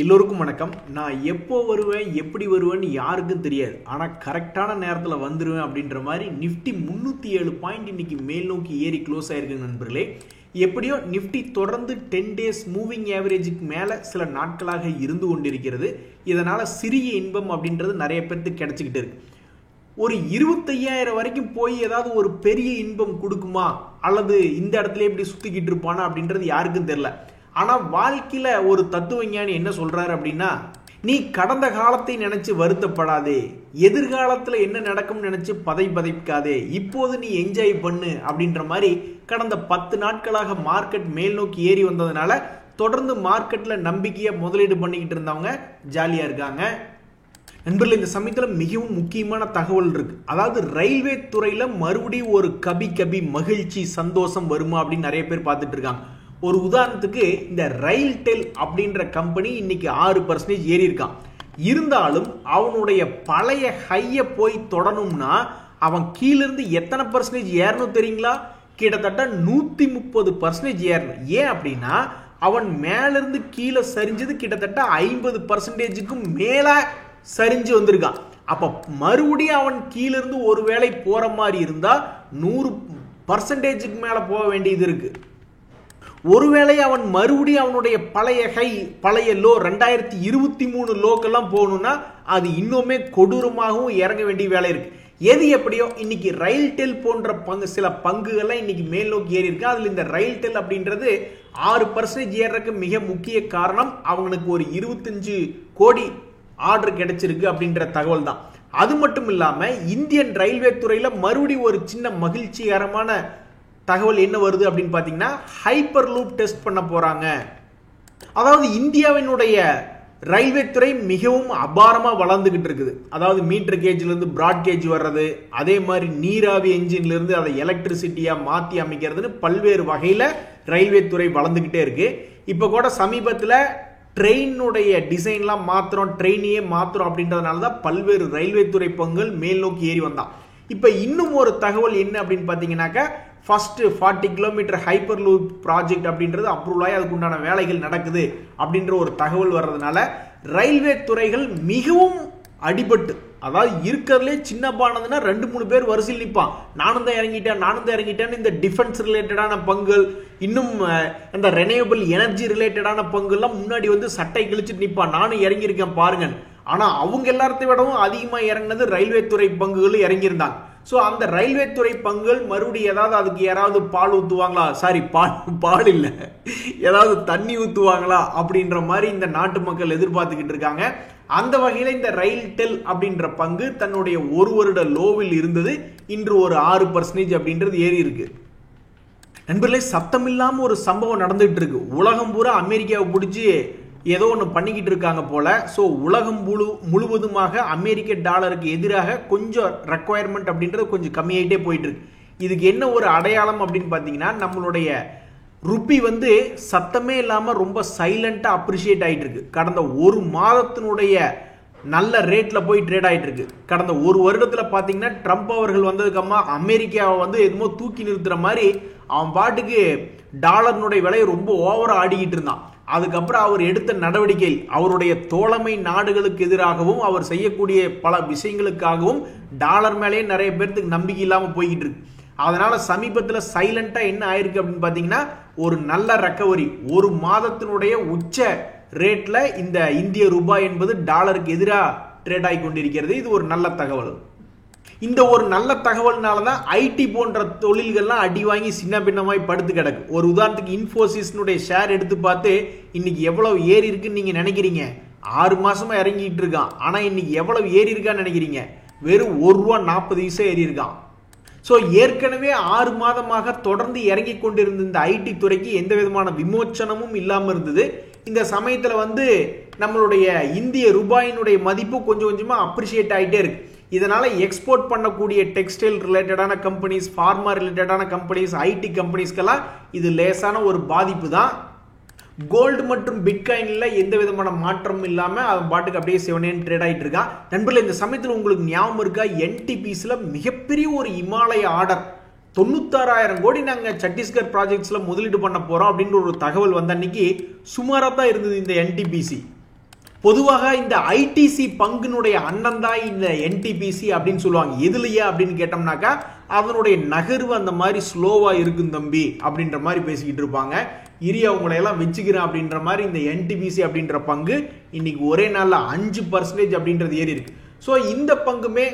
எல்லோருக்கும் வணக்கம். நான் எப்போ வருவேன் எப்படி வருவேன்னு யாருக்கும் தெரியாது. ஆனால் கரெக்டான நேரத்தில் வந்துடுவேன் அப்படின்ற மாதிரி நிஃப்டி 307 பாயிண்ட் இன்னைக்கு மேல் நோக்கி ஏறி க்ளோஸ் ஆயிருக்குங்க நண்பர்களே. எப்படியோ நிஃப்டி தொடர்ந்து 10 டேஸ் மூவிங் ஆவரேஜுக்கு மேலே சில நாட்களாக இருந்து கொண்டிருக்கிறது. இதனால் சிறிய இன்பம் அப்படின்றது நிறைய பேருக்கு கிடைச்சிக்கிட்டு இருக்கு. ஒரு 25,000 வரைக்கும் போய் ஏதாவது ஒரு பெரிய இன்பம் கொடுக்குமா அல்லது இந்த இடத்துல இப்படி சுற்றிக்கிட்டு இருப்பானா அப்படின்றது யாருக்கும் தெரியல. ஆனால் வாழ்க்கையில் ஒரு தத்துவஞானி என்ன சொல்கிறாரு அப்படின்னா, நீ கடந்த காலத்தை நினச்சி வருத்தப்படாதே, எதிர்காலத்தில் என்ன நடக்கும்னு நினச்சி பதைக்காதே, இப்போது நீ என்ஜாய் பண்ணு அப்படின்ற மாதிரி கடந்த 10 நாட்களாக மார்க்கெட் மேல் நோக்கி ஏறி வந்ததுனால தொடர்ந்து மார்க்கெட்டில் நம்பிக்கையை முதலீடு பண்ணிக்கிட்டு இருந்தவங்க ஜாலியாக இருக்காங்க. நண்பர்கள், இந்த சமயத்தில் மிகவும் முக்கியமான தகவல் இருக்கு. அதாவது ரயில்வே துறையில் மறுபடியும் ஒரு கபி மகிழ்ச்சி சந்தோஷம் வருமா அப்படின்னு நிறைய பேர் பார்த்துட்டு இருக்காங்க. ஒரு உதாரணத்துக்கு இந்த ரயில்டெல் அப்படின்ற கம்பெனி இன்னைக்கு 6% ஏறி இருக்கான். இருந்தாலும் அவனுடைய பழைய ஹையை போய் தொடணும்னா அவன் கீழிருந்து எத்தனை பர்சன்டேஜ் ஏறணும் தெரியுங்களா? கிட்டத்தட்ட 130% ஏறணும். ஏன் அப்படின்னா அவன் மேலிருந்து கீழே சரிஞ்சது கிட்டத்தட்ட 50%க்கும் மேல சரிஞ்சு வந்திருக்கான். அப்ப மறுபடியும் அவன் கீழிருந்து ஒரு வேளை போற மாதிரி இருந்தா 100%க்கு மேல போக வேண்டியது இருக்கு. ஒருவேளை அவன் மறுபடியும் அவனுடைய பழைய லோ 2023 லோக்கெல்லாம் போகணும்னா அது இன்னுமே கொடூரமாகவும் இறங்க வேண்டிய வேலை இருக்கு. எது எப்படியோ இன்னைக்கு ரயில்டெல் போன்ற சில பங்குகள்லாம் இன்னைக்கு மேல் நோக்கி ஏறி இருக்கு. அதுல இந்த ரயில்டெல் அப்படின்றது 6% ஏறதுக்கு மிக முக்கிய காரணம் அவனுக்கு ஒரு 25 கோடி ஆர்டர் கிடைச்சிருக்கு அப்படின்ற தகவல் தான். அது மட்டும் இல்லாம இந்தியன் ரயில்வே துறையில மறுபடியும் ஒரு சின்ன மகிழ்ச்சிகரமான தகவல் என்ன வருது அப்படின்னு பாத்தீங்கன்னா, ஹைப்பர் லூப் டெஸ்ட் பண்ண போறாங்க. அதாவது இந்தியாவினுடைய ரயில்வே துறை மிகவும் அபாரமா வளர்ந்துகிட்டு இருக்குது. அதாவது மீட்டர் கேஜ்ல இருந்து பிராட் கேஜ் வர்றது, அதே மாதிரி நீராவி என்ஜின்ல இருந்து அதை எலக்ட்ரிசிட்டியா மாத்தி அமைக்கிறதுன்னு பல்வேறு வகையில ரயில்வே துறை வளர்ந்துகிட்டே இருக்கு. இப்ப கூட சமீபத்தில் ட்ரெயினுடைய டிசைன்லாம் மாத்திரம், ட்ரெயினையே மாத்திரம் அப்படின்றதுனால தான் பல்வேறு ரயில்வே துறை பங்குகள் மேல் நோக்கி ஏறி வந்தான். இப்ப இன்னும் ஒரு தகவல் என்ன அப்படின்னு பாத்தீங்கன்னாக்கா, first 40 kilometre hyper loop project அப்படின்றது அப்ரூவல் ஆகி அதுக்கு உண்டான வேலைகள் நடக்குது அப்படின்ற ஒரு தகவல் வர்றதுனால ரயில்வே துறைகள் மிகவும் அடிபட்டு, அதாவது இருக்கிறதுலே சின்ன பானதுன்னா 2-3 பேர் வரிசையில் நிற்பான். நானும் தான் இறங்கிட்டேன். இந்த டிஃபென்ஸ் ரிலேட்டடான பங்குகள், இன்னும் இந்த ரெனியூவபிள் எனர்ஜி ரிலேட்டடான பங்குலாம் முன்னாடி வந்து சட்டை கிழிச்சிட்டு நிற்பான். நானும் இறங்கியிருக்கேன் பாருங்க. ஆனா அவங்க எல்லாத்தையும் விடவும் அதிகமா இறங்கினது ரயில்வே துறை பங்குகள் இறங்கியிருந்தாங்க. ஸோ அந்த ரயில்வே துறை பங்குகள் மறுபடியும் ஏதாவது அதுக்கு யாராவது பால் ஊற்றுவாங்களா, சாரி பால் இல்லை, ஏதாவது தண்ணி ஊற்றுவாங்களா அப்படின்ற மாதிரி இந்த நாட்டு மக்கள் எதிர்பார்த்துக்கிட்டு இருக்காங்க. அந்த வகையில் இந்த ரயில்டெல் அப்படின்ற பங்கு தன்னுடைய ஒரு வருட லோவில் இருந்தது, இன்று ஒரு 6% அப்படின்றது ஏறி இருக்கு. நண்பர்களே, சத்தம் இல்லாம ஒரு சம்பவம் நடந்துட்டு இருக்கு. உலகம் பூரா அமெரிக்காவை பிடிச்சி ஏதோ ஒன்று பண்ணிக்கிட்டு இருக்காங்க போல. ஸோ உலகம் முழுவதுமாக அமெரிக்க டாலருக்கு எதிராக கொஞ்சம் ரெக்குவயர்மெண்ட் அப்படின்றது கொஞ்சம் கம்மியாயிட்டே போயிட்டு இருக்கு. இதுக்கு என்ன ஒரு அடையாளம் அப்படின்னு பார்த்தீங்கன்னா, நம்மளுடைய ருப்பி வந்து சத்தமே இல்லாமல் ரொம்ப சைலண்டா அப்ரிஷியேட் ஆயிட்டு இருக்கு. கடந்த ஒரு மாதத்தினுடைய நல்ல ரேட்ல போய் ட்ரேட் ஆயிட்டு இருக்கு. கடந்த ஒரு வருடத்துல பாத்தீங்கன்னா ட்ரம்ப் அவர்கள் வந்ததுக்கம்மா அமெரிக்காவை வந்து எதுமோ தூக்கி நிறுத்துற மாதிரி அவன் பாட்டுக்கு டாலர்னுடைய விலையை ரொம்ப ஓவரா ஆடிக்கிட்டு இருந்தான். அதுக்கப்புறம் அவர் எடுத்த நடவடிக்கை அவருடைய தோழமை நாடுகளுக்கு எதிராகவும் அவர் செய்யக்கூடிய பல விஷயங்களுக்காகவும் டாலர் மேலேயே நிறைய பேருக்கு நம்பிக்கை இல்லாம போய்கிட்டு இருக்கு. அதனால சமீபத்தில் சைலண்டா என்ன ஆயிருக்கு அப்படின்னு பாத்தீங்கன்னா, ஒரு நல்ல ரெக்கவரி, ஒரு மாதத்தினுடைய உச்ச ரேட்ல இந்த இந்திய ரூபாய் என்பது டாலருக்கு எதிராக ட்ரேட் ஆகி கொண்டிருக்கிறது. இது ஒரு நல்ல தகவல். இந்த ஒரு நல்ல தகவல்னாலதான் ஐடி போன்ற தொழில்கள்லாம் அடி வாங்கி சின்ன பின்னமாய் படுத்து கிடக்கு. ஒரு உதாரணத்துக்கு இன்ஃபோசிஸ்னுடைய ஷேர் எடுத்து பார்த்து இன்னைக்கு எவ்வளவு ஏறி இருக்குன்னு நீங்க நினைக்கிறீங்க? 6 மாசமா இறங்கிட்டு இருக்கான். ஆனா இன்னைக்கு எவ்வளவு ஏறி இருக்கான்னு நினைக்கிறீங்க? வெறும் ₹1.40 ஏறி இருக்கான். ஸோ ஏற்கனவே 6 மாதமாக தொடர்ந்து இறங்கி கொண்டிருந்த இந்த ஐடி துறைக்கு எந்த விதமான விமோச்சனமும் இல்லாமல் இருந்தது. இந்த சமயத்தில் வந்து நம்மளுடைய இந்திய ரூபாயினுடைய மதிப்பு கொஞ்சம் கொஞ்சமா அப்ரிஷியேட் ஆகிட்டே இருக்கு. இதனால எக்ஸ்போர்ட் பண்ணக்கூடிய டெக்ஸ்டைல் ரிலேட்டடான கம்பெனிஸ், ஃபார்மா ரிலேட்டடான கம்பெனிஸ், ஐடி கம்பெனிஸ்க்கெல்லாம் இது லேசான ஒரு பாதிப்பு தான். கோல்டு மற்றும் பிட்காயின்ல எந்த விதமான மாற்றம் இல்லாம அவன் பாட்டுக்கு அப்படியே சிவனேன்னு ட்ரேட் ஆகிட்டு இருக்கான். நண்பர்களே, இந்த சமயத்தில் உங்களுக்கு ஞாபகம் இருக்கா, என்டிபிசில மிகப்பெரிய ஒரு இமாலய ஆர்டர் 96,000 கோடி நாங்கள் சத்தீஸ்கர் ப்ராஜெக்ட்ஸில் முதலீடு பண்ண போகிறோம் அப்படின்ற ஒரு தகவல் வந்த அன்னைக்கு சுமாராக தான் இருந்தது இந்த என்டிபிசி. பொதுவாக இந்த ஐடிசி பங்குனுடைய அண்ணன் தான் இந்த என்டிபிசி அப்படின்னு சொல்லுவாங்க. எதுலையா அப்படின்னு கேட்டோம்னாக்கா அதனுடைய நகர்வு அந்த மாதிரி ஸ்லோவா இருக்கும் தம்பி அப்படின்ற மாதிரி பேசிக்கிட்டு இருப்பாங்க. அவங்களை எல்லாம் வச்சுக்கிறேன் அப்படின்ற மாதிரி இந்த என்டிபிசி அப்படின்ற பங்கு இன்னைக்கு ஒரே நாள்ல 5% அப்படின்றது ஏறி இருக்கு. ஸோ இந்த பங்குமே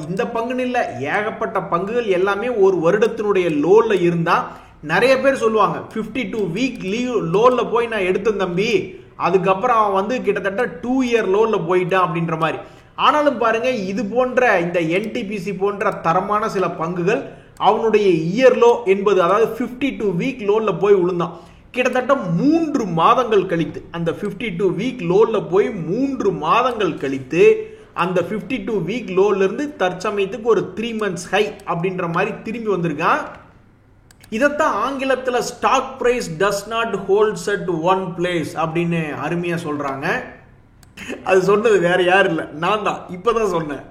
இந்த பங்குன்னு இல்லை, ஏகப்பட்ட பங்குகள் எல்லாமே ஒரு வருடத்தினுடைய லோல இருந்தா நிறைய பேர் சொல்லுவாங்க 52 வீக் லோல போய் நான் எடுத்தேன் தம்பி, அதுக்கப்புறம் அவன் வந்து கிட்டத்தட்ட 2 இயர் லோல போயிட்டான் அப்படின்ற மாதிரி. ஆனாலும் பாருங்க, இது போன்ற இந்த என்டிபிசி போன்ற தரமான சில பங்குகள் அவனுடைய இயர் லோ என்பது அதாவது 52 வீக் லோல போய் விழுந்தான். கிட்டத்தட்ட 3 மாதங்கள் கழித்து அந்த 52 வீக் லோல போய் 3 மாதங்கள் கழித்து அந்த 52 வீக் லோல இருந்து தற்சமயத்துக்கு ஒரு 3 months ஹை அப்படின்ற மாதிரி திரும்பி வந்திருக்கான். இதத்தான் ஆங்கிலத்தில் stock price does not holds at one place அப்படின்னு அருமையா சொல்றாங்க. அது சொன்னது வேற யாரும் இல்லை, நான் தான் இப்பதான் சொன்னேன்.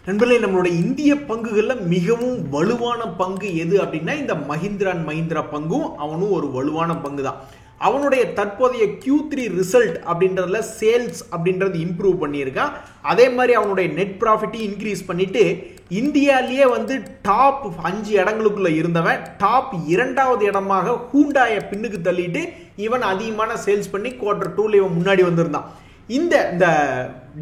நண்பர்களே, நம்மளுடைய இந்திய பங்குகள்ல மிகவும் வலுவான பங்கு எது அப்படின்னா இந்த மஹிந்திரா அண்ட் மஹிந்திரா பங்கும் அவனும் ஒரு வலுவான பங்கு தான். அவனுடைய தற்போதைய Q3 ரிசல்ட் அப்படின்றதுல சேல்ஸ் அப்படின்றது இம்ப்ரூவ் பண்ணியிருக்கான். அதே மாதிரி அவனுடைய நெட் ப்ராஃபிட்டையும் இன்க்ரீஸ் பண்ணிட்டு இந்தியாலேயே வந்து டாப் 5 இடங்களுக்குள்ள இருந்தவன் டாப் 2வது இடமாக ஹூண்டாயை பின்னுக்கு தள்ளிட்டு இவன் அதிகமான சேல்ஸ் பண்ணி Q2 இவன் முன்னாடி வந்திருந்தான். இந்த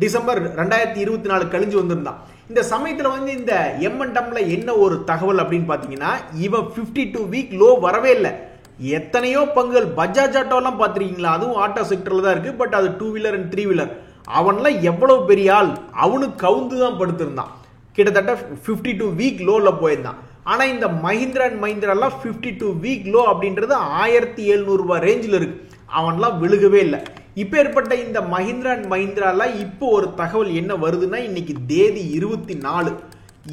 டிசம்பர் 2024 கழிஞ்சு வந்திருந்தான். இந்த சமயத்துல வந்து இந்த M&Mல என்ன ஒரு தகவல் அப்படின்னு பாத்தீங்கன்னா, இவன் 52 வீக் லோ வரவே இல்லை. எத்தனையோ பங்குகள் பஜாஜ் ஆட்டோலாம் பார்த்துருக்கீங்களா, அதுவும் ஆட்டோ செக்டர்ல தான் இருக்கு. பட் அது 2 வீலர் அண்ட் 3 வீலர். அவன்லாம் எவ்வளவு பெரிய ஆள், அவனுக்கு கவுந்து தான் படுத்திருந்தான். கிட்டத்தட்ட 52 வீக் லோல போயிருந்தான். ஆனா இந்த மஹிந்திரா அண்ட் மஹிந்திராலாம் 52 வீக் லோ அப்படின்றது 1700 ரூபாய் ரேஞ்சில் இருக்கு. அவன்லாம் விழுகவே இல்லை. இப்ப ஏற்பட்ட இந்த மஹிந்திரா அண்ட் மஹிந்திரால இப்போ ஒரு தகவல் என்ன வருதுன்னா, இன்னைக்கு தேதி 24,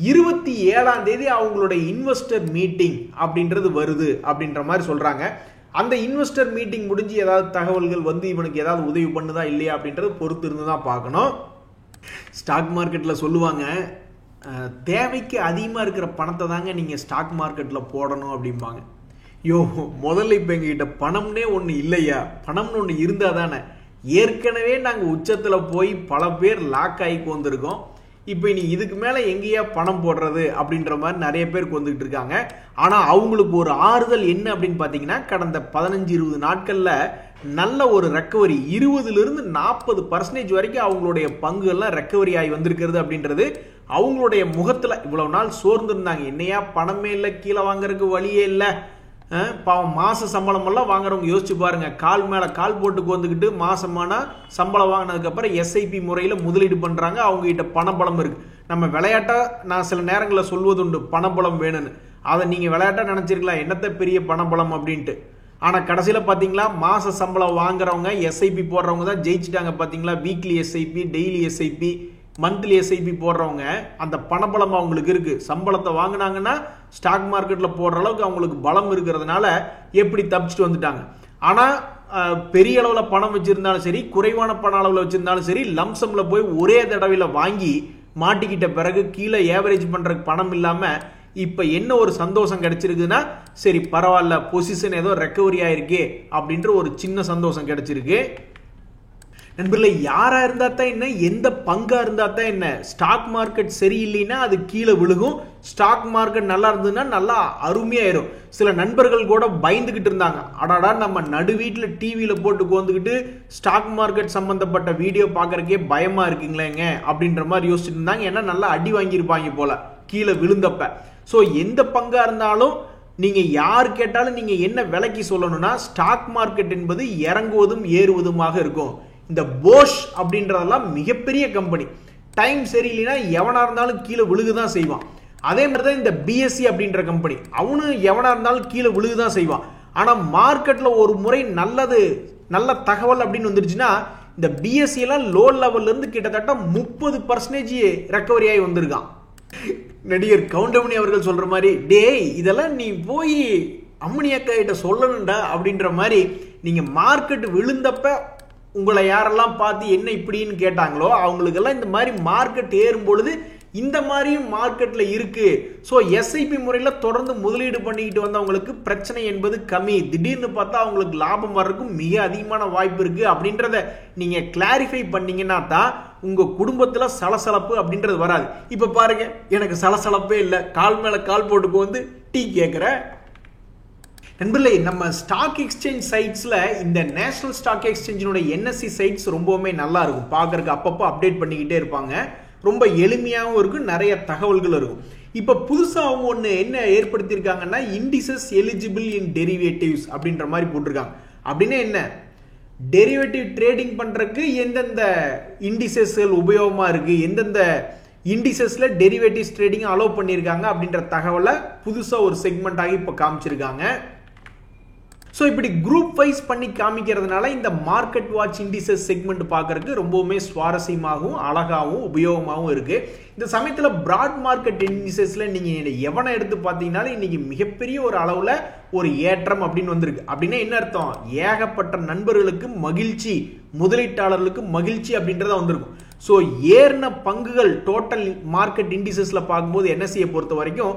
27ஆம் தேதி அவங்களுடைய இன்வெஸ்டர் மீட்டிங் அப்படின்றது வருது அப்படின்ற மாதிரி சொல்றாங்க. அந்த இன்வெஸ்டர் மீட்டிங் முடிஞ்சு ஏதாவது தகவல்கள் வந்து இவனுக்கு ஏதாவது உதவி பண்ணுதா இல்லையா அப்படின்றது பொறுத்து இருந்து தான் பார்க்கணும். ஸ்டாக் மார்க்கெட்ல சொல்லுவாங்க, தேவைக்கு அதிகமாக இருக்கிற பணத்தை தாங்க நீங்கள் ஸ்டாக் மார்க்கெட்டில் போடணும் அப்படிம்பாங்க. முதல்ல இப்போ எங்ககிட்ட பணம்னே ஒன்று இல்லையா, பணம்னு ஒன்று இருந்தால் தானே. ஏற்கனவே நாங்கள் உச்சத்தில் போய் பல பேர் லாக் ஆகி வந்திருக்கோம். இப்போ இனி இதுக்கு மேலே எங்கேயா பணம் போடுறது அப்படின்ற மாதிரி நிறைய பேருக்கு வந்துகிட்டு இருக்காங்க. ஆனால் அவங்களுக்கு ஒரு ஆறுதல் என்ன அப்படின்னு பார்த்தீங்கன்னா, கடந்த 15-20 நாட்களில் நல்ல ஒரு ரெக்கவரி 20லிருந்து 40% வரைக்கும் அவங்களுடைய பங்குகள்லாம் ரெக்கவரி ஆகி வந்திருக்கிறது அப்படின்றது அவங்களுடைய முகத்துல. இவ்வளவு நாள் சோர்ந்து இருந்தாங்க, என்னையா பணமே இல்லை, கீழே வாங்குறதுக்கு வழியே இல்லை, பாவம் மாச சம்பளம் எல்லாம் வாங்குறவங்க யோசிச்சு பாருங்க. கால் மேல கால் போட்டு வந்துக்கிட்டு மாசமான சம்பளம் வாங்கினதுக்கு அப்புறம் SIP முறையில முதலீடு பண்றாங்க. அவங்க கிட்ட பணபலம் இருக்கு. நம்ம விளையாட்டா நான் சில நேரங்களில் சொல்வது உண்டு, பணபலம் வேணும்னு. அதை நீங்க விளையாட்டா நினைச்சிருக்கலாம், என்னத்த பெரிய பணபலம் அப்படின்ட்டு. ஆனா கடைசியில பாத்தீங்களா, மாச சம்பளம் வாங்குறவங்க SIP போடுறவங்க தான் ஜெயிச்சுட்டாங்க. பாத்தீங்களா, weekly SIP, daily SIP, monthly SIP போடுறவங்க அந்த பணபலம் அவங்களுக்கு இருக்கு. சம்பளத்தை வாங்கினாங்கன்னா ஸ்டாக் மார்க்கெட்ல போடுற அளவுக்கு அவங்களுக்கு பலம் இருக்கிறதுனால எப்படி தப்பிச்சுட்டு வந்துட்டாங்க. ஆனா பெரிய அளவுல பணம் வச்சிருந்தாலும் சரி, குறைவான பண அளவுல வச்சிருந்தாலும் சரி, லம்சம்ல போய் ஒரே தடவையில வாங்கி மாட்டிக்கிட்ட பிறகு கீழே ஏவரேஜ் பண்றதுக்கு பணம் இல்லாம இப்ப என்ன ஒரு சந்தோஷம் கிடைச்சிருக்குன்னா, சரி பரவாயில்ல, பொசிஷன் ஏதோ ரெக்கவரி ஆயிருக்கு அப்படின்ற ஒரு சின்ன சந்தோஷம் கிடைச்சிருக்கு. நண்பர்களே, யாரா இருந்தா தான் என்ன, எந்த பங்கா இருந்தா தான் என்ன, ஸ்டாக் மார்க்கெட் சரியில்லைன்னா அது கீழே விழுகும். ஸ்டாக் மார்க்கெட் நல்லா இருந்ததுன்னா நல்லா அருமையாயிரும். சில நண்பர்கள் கூட பயந்துகிட்டு இருந்தாங்க, அடாடா நம்ம நடு வீட்டில் டிவியில போட்டு கோந்துக்கிட்டு ஸ்டாக் மார்க்கெட் சம்பந்தப்பட்ட வீடியோ பார்க்கறக்கே பயமா இருக்குங்களேங்க அப்படின்ற மாதிரி யோசிச்சுட்டு இருந்தாங்க. ஏன்னா நல்லா அடி வாங்கியிருப்பாங்க போல கீழே விழுந்தப்ப. ஸோ எந்த பங்கா இருந்தாலும் நீங்க யார் கேட்டாலும் நீங்க என்ன விலைக்கு சொல்லணும்னா, ஸ்டாக் மார்க்கெட் என்பது இறங்குவதும் ஏறுவதுமாக இருக்கும். இந்த போஷ் அப்படின்றதெல்லாம் மிகப்பெரிய கம்பெனி. டைம் சரியில்லைன்னா எவனா இருந்தாலும் கீழே விழுகுதான் செய்வான். அதே மாதிரி தான் இந்த BSE அப்படின்ற கம்பெனி, அவனும் எவனா இருந்தாலும் கீழே விழுகுதான் செய்வான். ஆனா மார்க்கெட்ல ஒரு முறை நல்ல தகவல் அப்படின்னு வந்துருச்சுன்னா, இந்த BSE எல்லாம் லோ லெவல்ல இருந்து கிட்டத்தட்ட 30% ரெக்கவரி ஆகி வந்திருக்கான். நடிகர் கவுண்டமணி அவர்கள் சொல்ற மாதிரி, டேய் இதெல்லாம் நீ போய் அம்மனியக்கா கிட்ட சொல்லணும்டா அப்படின்ற மாதிரி. நீங்க மார்க்கெட் விழுந்தப்ப உங்களை யாரெல்லாம் பார்த்து என்ன இப்படின்னு கேட்டாங்களோ அவங்களுக்கெல்லாம் இந்த மாதிரி மார்க்கெட் ஏறும் பொழுது இந்த மாதிரியும் மார்க்கெட்ல இருக்கு. ஸோ எஸ்ஐபி முறையில் தொடர்ந்து முதலீடு பண்ணிக்கிட்டு வந்தவங்களுக்கு பிரச்சனை என்பது கம்மி. திடீர்னு பார்த்தா அவங்களுக்கு லாபம் வர்றதுக்கும் மிக அதிகமான வாய்ப்பு இருக்கு அப்படின்றத நீங்க கிளாரிஃபை பண்ணீங்கன்னா தான் உங்க குடும்பத்துல சலசலப்பு அப்படின்றது வராது. இப்ப பாருங்க, எனக்கு சலசலப்பே இல்லை, கால் மேல கால் போட்டுக்கு வந்து டீ கேட்கிற நண்பர்களே. நம்ம ஸ்டாக் எக்ஸ்சேஞ்ச் சைட்ஸ்ல இந்த நேஷனல் ஸ்டாக் எக்ஸ்சேஞ்சினுடைய என்எஸ்சி சைட்ஸ் ரொம்பவுமே நல்லா இருக்கும். பார்க்கறதுக்கு அப்பப்போ அப்டேட் பண்ணிக்கிட்டே இருப்பாங்க. ரொம்ப எளிமையாகவும் இருக்கும், நிறைய தகவல்கள் இருக்கும். இப்போ புதுசாக அவங்க ஒன்று என்ன ஏற்படுத்தியிருக்காங்கன்னா, இண்டிசஸ் எலிஜிபிள் இன் டெரிவேட்டிவ்ஸ் அப்படின்ற மாதிரி போட்டிருக்காங்க. அப்படின்னா என்ன? டெரிவேட்டிவ் ட்ரேடிங் பண்ணுறதுக்கு எந்தெந்த இண்டிசஸ்கள் உபயோகமாக இருக்குது, எந்தெந்த இண்டிசஸ்ல டெரிவேட்டிவ்ஸ் ட்ரேடிங் அலோவ் பண்ணியிருக்காங்க அப்படின்ற தகவலை புதுசாக ஒரு செக்மெண்ட் இப்போ காமிச்சிருக்காங்க. ஸோ இப்படி குரூப் வைஸ் பண்ணி காமிக்கிறதுனால இந்த மார்க்கெட் வாட்ச் இண்டிசஸ் செக்மெண்ட் பார்க்கறதுக்கு ரொம்பவுமே சுவாரஸ்யமாகவும் அழகாகவும் உபயோகமாகவும் இருக்கு. இந்த சமயத்தில் பிராட் மார்க்கெட் இண்டிசஸ்ல நீங்க எவனை எடுத்து பார்த்தீங்கன்னாலும் இன்னைக்கு மிகப்பெரிய ஒரு அளவில் ஒரு ஏற்றம் அப்படின்னு வந்திருக்கு. அப்படின்னா என்ன அர்த்தம்? ஏகப்பட்ட நண்பர்களுக்கு மகிழ்ச்சி, முதலீட்டாளர்களுக்கு மகிழ்ச்சி அப்படின்றத வந்திருக்கும். ஸோ ஏறின பங்குகள் டோட்டல் மார்க்கெட் இண்டிசஸ்ல பார்க்கும்போது என்எஸ்சியை பொறுத்த வரைக்கும்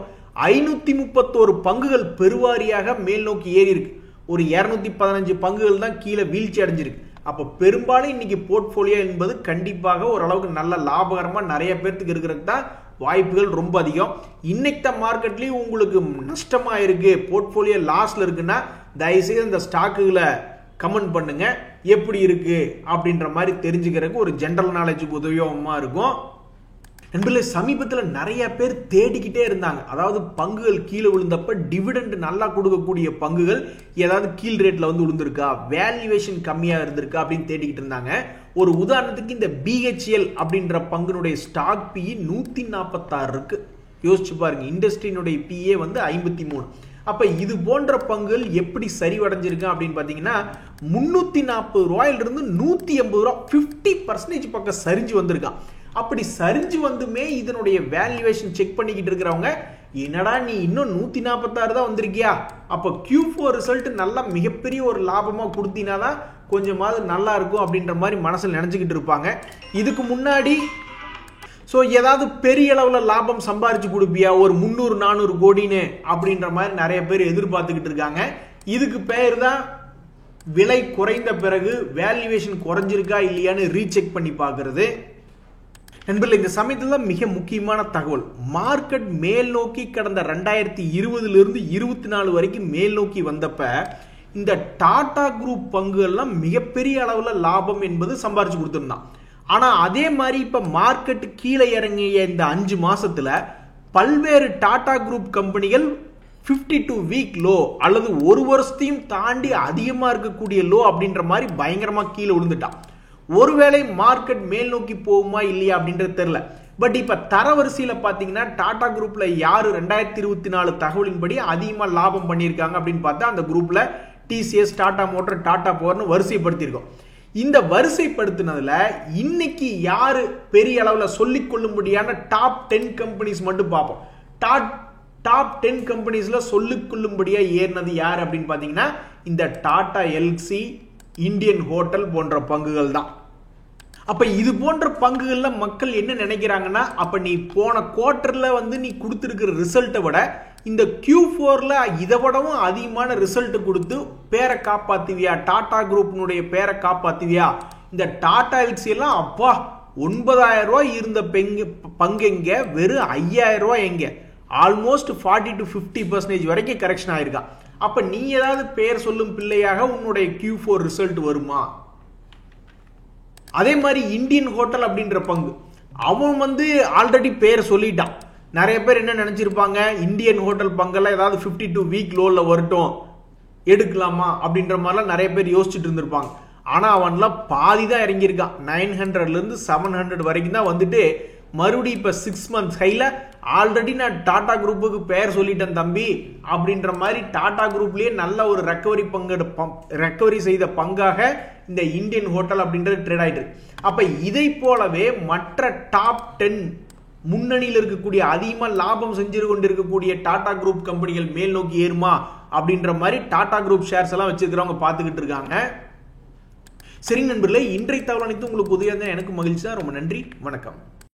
531 பங்குகள் பெருவாரியாக மேல் நோக்கி ஏறி இருக்கு. ஒரு 215 பங்குகள் தான் கீழே வீழ்ச்சி அடைஞ்சிருக்கு. அப்போ பெரும்பாலும் இன்னைக்கு போர்ட்போலியோ என்பது கண்டிப்பாக ஓரளவுக்கு நல்ல லாபகரமா நிறைய பேர்த்துக்கு இருக்கிறதுக்கு தான் வாய்ப்புகள் ரொம்ப அதிகம். இன்னைக்கு மார்க்கெட்லயும் உங்களுக்கு நஷ்டமா இருக்கு, போர்ட்போலியோ லாஸ்ல இருக்குன்னா தயவுசெய்து இந்த ஸ்டாக்குகளை கமெண்ட் பண்ணுங்க, எப்படி இருக்கு அப்படின்ற மாதிரி தெரிஞ்சுக்கிறதுக்கு ஒரு ஜெனரல் நாலேஜுக்கு உதவியமா இருக்கும். நண்பர்களே, சமீபத்தில் நிறைய பேர் தேடிக்கிட்டே இருந்தாங்க. அதாவது பங்குகள் கீழே விழுந்தப்ப டிவிடெண்ட் நல்லா கொடுக்கக்கூடிய பங்குகள் ஏதாவது கீழ் ரேட்ல வந்து விழுந்திருக்கா, வேல்யூவேஷன் கம்மியா இருந்திருக்கா அப்படின்னு தேடிக்கிட்டு இருந்தாங்க. ஒரு உதாரணத்துக்கு இந்த பிஹெச்எல் அப்படின்ற பங்குனுடைய ஸ்டாக் பி 146 இருக்கு. யோசிச்சு பாருங்க, இண்டஸ்ட்ரியினுடைய பிஏ வந்து 53. அப்ப இது போன்ற பங்குகள் எப்படி சரிவடைஞ்சிருக்கு அப்படின்னு பாத்தீங்கன்னா 340 ரூபாயிலிருந்து 180 ரூபாய் 50% பக்கம் சரிஞ்சு வந்திருக்கான். அப்படி சரிஞ்சு வந்துமே இதனுடைய வேல்யூவேஷன் செக் பண்ணிக்கிட்டு இருக்கிறவங்க, என்னடா நீ இன்னும் 146 தான் வந்திருக்கியா, அப்ப Q4 ரிசல்ட் நல்லா மிகப்பெரிய ஒரு லாபமா கொடுத்தீங்கன்னா கொஞ்சமாவது நல்லா இருக்கும் அப்படின்ற மாதிரி மனசில் நினைச்சுக்கிட்டு இருப்பாங்க. இதுக்கு முன்னாடி ஏதாவது பெரிய அளவுல லாபம் சம்பாரிச்சு கொடுப்பியா, ஒரு 300-400 கோடின்னு அப்படின்ற மாதிரி நிறைய பேர் எதிர்பார்த்துக்கிட்டு இருக்காங்க. இதுக்கு பேர் தான் விலை குறைந்த பிறகு வேல்யூவேஷன் குறைஞ்சிருக்கா இல்லையான்னு ரீசெக் பண்ணி பார்க்கறது. நண்பர்களே, இந்த சமயத்தில் மிக முக்கியமான தகவல், மார்க்கெட் மேல் நோக்கி கடந்த 2020 இருந்து 24 வரைக்கும் மேல் நோக்கி வந்தப்ப இந்த டாடா குரூப் பங்குகள்லாம் மிகப்பெரிய அளவில் லாபம் என்பது சம்பாரிச்சு கொடுத்துருந்தான். ஆனா அதே மாதிரி இப்ப மார்க்கெட் கீழே இறங்கிய இந்த 5 மாசத்துல பல்வேறு டாடா குரூப் கம்பெனிகள் 52 வீக் லோ அல்லது ஒரு வருஷத்தையும் தாண்டி அதிகமா இருக்கக்கூடிய லோ அப்படின்ற மாதிரி பயங்கரமா கீழே விழுந்துட்டான். ஒருவேளை மார்க்கெட் மேல் நோக்கி போகுமா இல்லையா அப்படின்றது தெரியல. பட் இப்ப தரவரிசையில பாத்தீங்கன்னா டாடா குரூப்ல யாரு 2024 தகவலின்படி அதிகமா லாபம் பண்ணியிருக்காங்க அப்படின்னு பார்த்தா அந்த குரூப்ல டிசிஎஸ், டாடா மோட்டார், டாடா பவர்னு வரிசைப்படுத்தியிருக்கோம். இந்த வரிசைப்படுத்தினதுல இன்னைக்கு யாரு பெரிய அளவுல சொல்லிக் கொள்ளும்படியான டாப் 10 கம்பெனிஸ் மட்டும் பார்ப்போம். டாப் 10 கம்பெனிஸ்ல சொல்லிக் கொள்ளும்படியா ஏறினது யார் அப்படின்னு பாத்தீங்கன்னா இந்த டாடா எல்சி, இந்தியன் ஹோட்டல் போன்ற பங்குகள் தான். அப்ப இது போன்ற பங்குகள்ல மக்கள் என்ன நினைக்கிறாங்கன்னா, அப்ப நீ போன குவார்டர்ல வந்து நீ கொடுத்திருக்கிற ரிசல்ட்டை விட இந்த Q4ல இதை விடவும் அதிகமான ரிசல்ட் கொடுத்து பேரை காப்பாத்துவியா, டாடா குரூப்பினுடைய பேரை காப்பாத்துவியா? இந்த டாடா எல்சி எல்லாம் அப்பா 9,000 ரூபாய் இருந்த பங்கு எங்க வெறும் 5,000 ரூபாய் எங்க, ஆல்மோஸ்ட் 40 to 50% வரைக்கும் கரெக்ஷன் ஆயிருக்கா. அப்ப நீ ஏதாவது பேர் சொல்லும் பிள்ளையாக உன்னுடைய Q4 ரிசல்ட் வருமா? அதே மாதிரி இந்தியன் ஹோட்டல் அப்படின்ற பங்கு, அவன் வந்து ஆல்ரெடி பேர் சொல்லிட்டான். நிறைய பேர் என்ன நினைச்சிருப்பாங்க, இந்தியன் ஹோட்டல் பங்கெல்லாம் ஏதாவது 52 வீக் லோல வரட்டும் எடுக்கலாமா அப்படின்ற மாதிரிலாம் நிறைய பேர் யோசிச்சுட்டு இருந்திருப்பாங்க. ஆனா அவன்லாம் பாதி தான் இறங்கியிருக்கான். 900ல இருந்து 700 வரைக்கும் தான் வந்துட்டு மறுபடியும் இப்ப 6 months ஹைல ஆல்ரெடி நான் டாடா குரூப்புக்கு பெயர் சொல்லிட்டேன் தம்பி அப்படின்ற மாதிரி டாடா குரூப்லயே நல்ல ஒரு ரெக்கவரி செய்த பங்காக இந்த இந்தியன் ஹோட்டல் அப்படின்றது ட்ரேட் ஆயிட்டு இருக்கு. அப்ப இதை போலவே மற்ற டாப் 10 முன்னணியில் இருக்கக்கூடிய அதிகமா லாபம் செஞ்சு கொண்டிருக்கக்கூடிய டாடா குரூப் கம்பெனிகள் மேல் நோக்கி ஏறுமா அப்படின்ற மாதிரி டாடா குரூப் ஷேர்ஸ் எல்லாம் வச்சிருக்கிறவங்க பார்த்துக்கிட்டு இருக்காங்க. சரி நண்பர்களே, இன்றைய தகவல் அனைத்து உங்களுக்கு உதவியாக இருந்தால் எனக்கு மகிழ்ச்சி தான். ரொம்ப நன்றி, வணக்கம்.